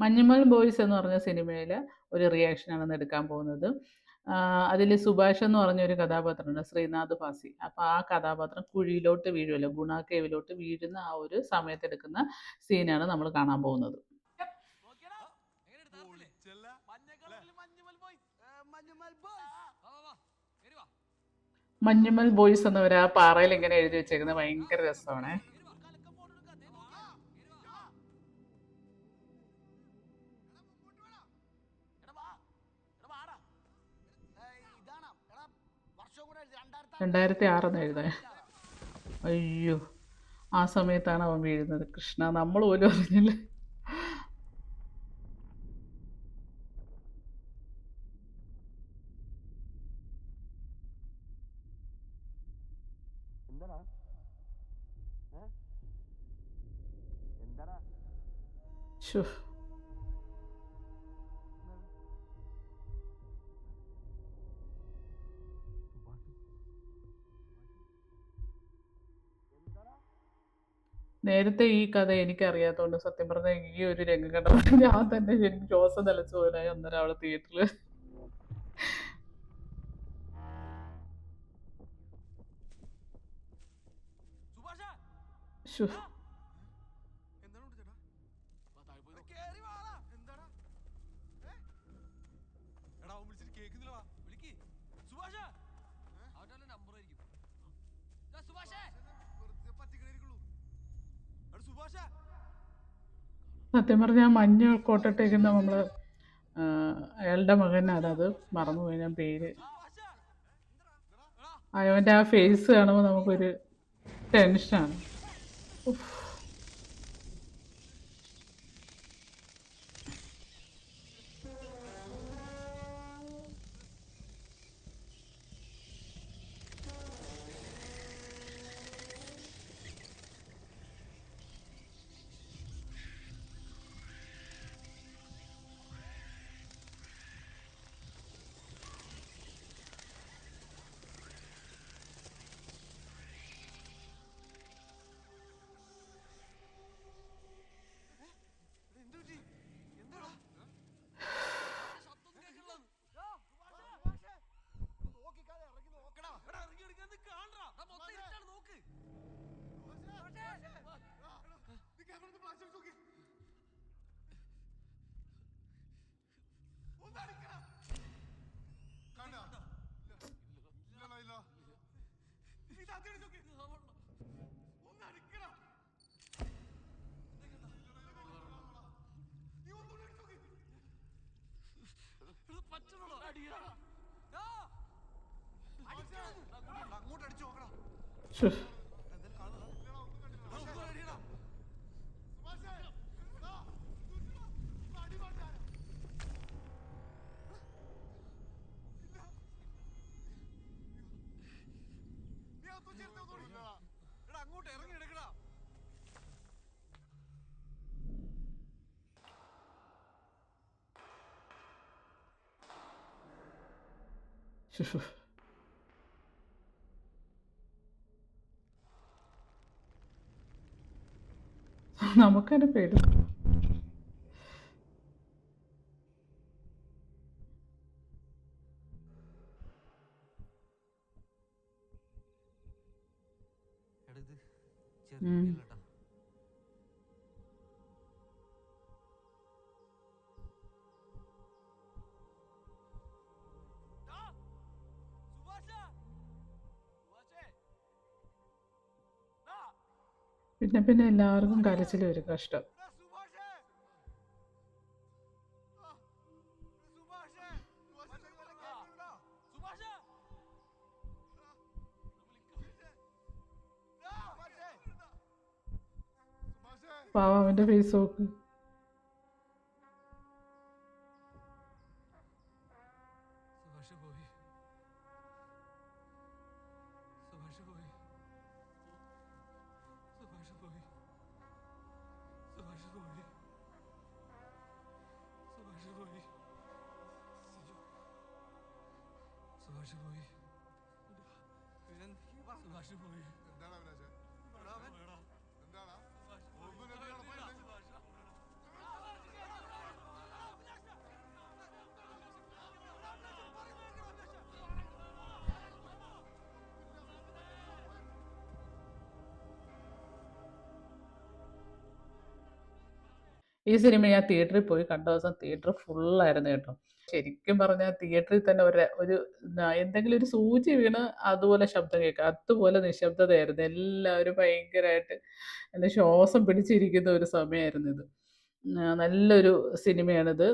Manjummel boys എന്ന് പറഞ്ഞ സിനിമയിൽ ഒരു റിയാക്ഷനാണ് ഇന്ന് എടുക്കാൻ പോകുന്നത്. അതിൽ സുഭാഷ് എന്ന് പറഞ്ഞൊരു കഥാപാത്രമുണ്ട്, ശ്രീനാഥ് ഭാസി. അപ്പോൾ ആ കഥാപാത്രം കുഴിയിലോട്ട് വീഴുമല്ലോ, ഗുണ കേവിലോട്ട് വീഴുന്ന ആ ഒരു സമയത്ത് എടുക്കുന്ന സീനാണ് നമ്മൾ കാണാൻ പോകുന്നത്. മഞ്ഞുമൽ ബോയ്സ് എന്നവർ ആ പാറയിൽ ഇങ്ങനെ എഴുതി വെച്ചേക്കുന്നത് ഭയങ്കര രസമാണേ. രണ്ടായിരത്തി ആറെന്ന് എഴുതാൻ. അയ്യോ, ആ സമയത്താണ് അവൻ വീഴുന്നത്. കൃഷ്ണ, നമ്മൾ പോലും അറിഞ്ഞില്ല. ശോ, നേരത്തെ ഈ കഥ എനിക്കറിയാത്തതുകൊണ്ട് സത്യം പറഞ്ഞാൽ ഈ ഒരു രംഗം കണ്ടപ്പോൾ ഞാൻ തന്നെ ശരിക്കും ശ്വാസം നിലച്ചു പോലായി അന്നേരം അവളെ തിയേറ്ററിൽ. ശോ, സത്യം പറഞ്ഞാൽ മഞ്ഞ കോട്ടിട്ടേക്കുന്ന നമ്മള് അയാളുടെ മകനാണത്, മറന്നുപോയി ഞാൻ പേര്. അവൻ്റെ ആ ഫേസ് കാണുമ്പോൾ നമുക്കൊരു ടെൻഷനാണ്. ശോ, ശോ. നമുക്കതിന് പേടി. പിന്നെ പിന്നെ എല്ലാവർക്കും കരച്ചിൽ വരും, കഷ്ടം. പാവം, അവൻ്റെ ഫേസ് നോക്ക്. ഈ സിനിമ ഞാൻ തിയേറ്ററിൽ പോയി കണ്ട ദിവസം തിയേറ്റർ ഫുള്ളായിരുന്നു കേട്ടോ. ശരിക്കും പറഞ്ഞാൽ തിയേറ്ററിൽ തന്നെ എന്തെങ്കിലും ഒരു സൂചി വീണ് അതുപോലെ ശബ്ദം കേൾക്കാം. അതുപോലെ നിശബ്ദതയായിരുന്നു. എല്ലാവരും ഭയങ്കരമായിട്ട് എൻ്റെ ശ്വാസം പിടിച്ചിരിക്കുന്ന ഒരു സമയമായിരുന്നു ഇത്. നല്ലൊരു സിനിമയാണിത്.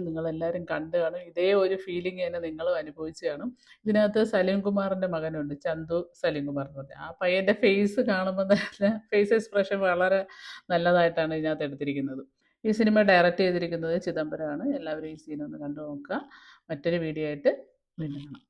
നിങ്ങളെല്ലാവരും കണ്ടു കാണും. ഇതേ ഒരു ഫീലിംഗ് തന്നെ നിങ്ങളും അനുഭവിച്ച് കാണും. ഇതിനകത്ത് സലീം കുമാറിൻ്റെ മകനുണ്ട്, ചന്തു സലീം കുമാർ എന്ന് പറഞ്ഞ. ആ പയ്യൻ്റെ ഫേസ് കാണുമ്പോൾ തന്നെ ഫേസ് എക്സ്പ്രഷൻ വളരെ നല്ലതായിട്ടാണ് ഇതിനകത്ത് എടുത്തിരിക്കുന്നത്. ഈ സിനിമ ഡയറക്റ്റ് ചെയ്തിരിക്കുന്നത് ചിദംബരമാണ്. എല്ലാവരും ഈ സീനൊന്ന് കണ്ടു നോക്കുക. മറ്റൊരു വീഡിയോ ആയിട്ട് വീണ്ടും കാണാം.